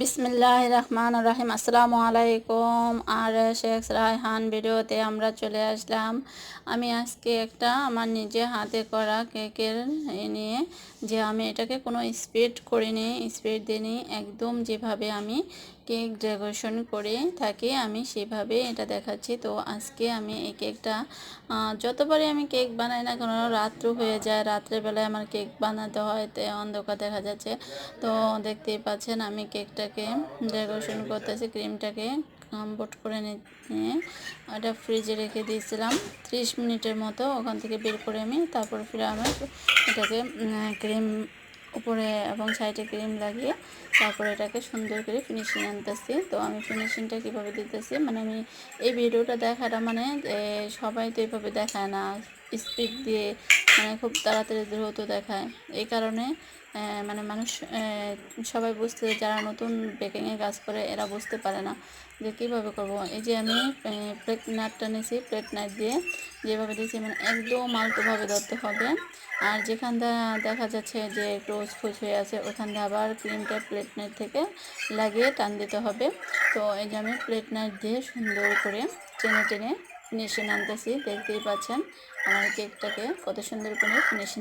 বিসমিল্লাহির রহমানির রহিম। আসসালামু আলাইকুম। আর শেখ রায়হান ভিডিওতে আমরা চলে আসলাম। আমি আজকে একটা আমার নিজে হাতে করা কেকের নিয়ে, যে আমি এটাকে কোনো স্পিড করিনি, স্পিড দিইনি, একদম যেভাবে আমি কেক ডেকোরেশন করে থাকি আমি সেভাবে এটা দেখাচ্ছি। তো আজকে আমি এই কেকটা যতবারই আমি কেক বানাই না কেন রাত্র হয়ে যায়, রাত্রেবেলায় আমার কেক বানাতে হয়, তো অন্ধকার দেখা যাচ্ছে। তো দেখতেই পাচ্ছেন আমি কেকটাকে ডেকোরেশন করতেছি, ক্রিমটাকে কমপ্লিট করে নিয়ে ওটা ফ্রিজে রেখে দিয়েছিলাম 30 মিনিটের মতো। ওখান থেকে বের করে আমি তারপর ফিরে আমি এটাকে ক্রিম উপরে এবং সাইডে ক্রিম লাগিয়ে তারপরে এটাকে সুন্দর করে ফিনিশিং আনতেছি। তো আমি ফিনিশিংটা কীভাবে দিতেছি, মানে আমি এই ভিডিওটা দেখাটা মানে সবাই তো এইভাবে দেখায় না, স্পিড দিয়ে মানে খুব তাড়াতাড়ি দ্রুত দেখায়। এই কারণে মানে মানুষ সবাই বুঝতে, যারা নতুন বেকিংয়ের কাজ করে এরা বুঝতে পারে না যে কীভাবে করব। এই যে আমি প্লেট নাটটা নিয়েছি, প্লেট নাট দিয়ে যেভাবে দিয়েছি মানে একদম আলতোভাবে ধরতে হবে। আর যেখান দেখা যাচ্ছে যে একটু উসখুস হয়ে আছে ওখান দিয়ে আবার ক্রিমটা প্লেট নাট থেকে লাগিয়ে টান দিতে হবে। তো এই যে আমি প্লেট নাট দিয়ে সুন্দর করে টেনে টেনে ফিনিশিং আনতেছি। দেখতেই পাচ্ছেন আমার কেকটাকে কত সুন্দর করে ফিনিশিং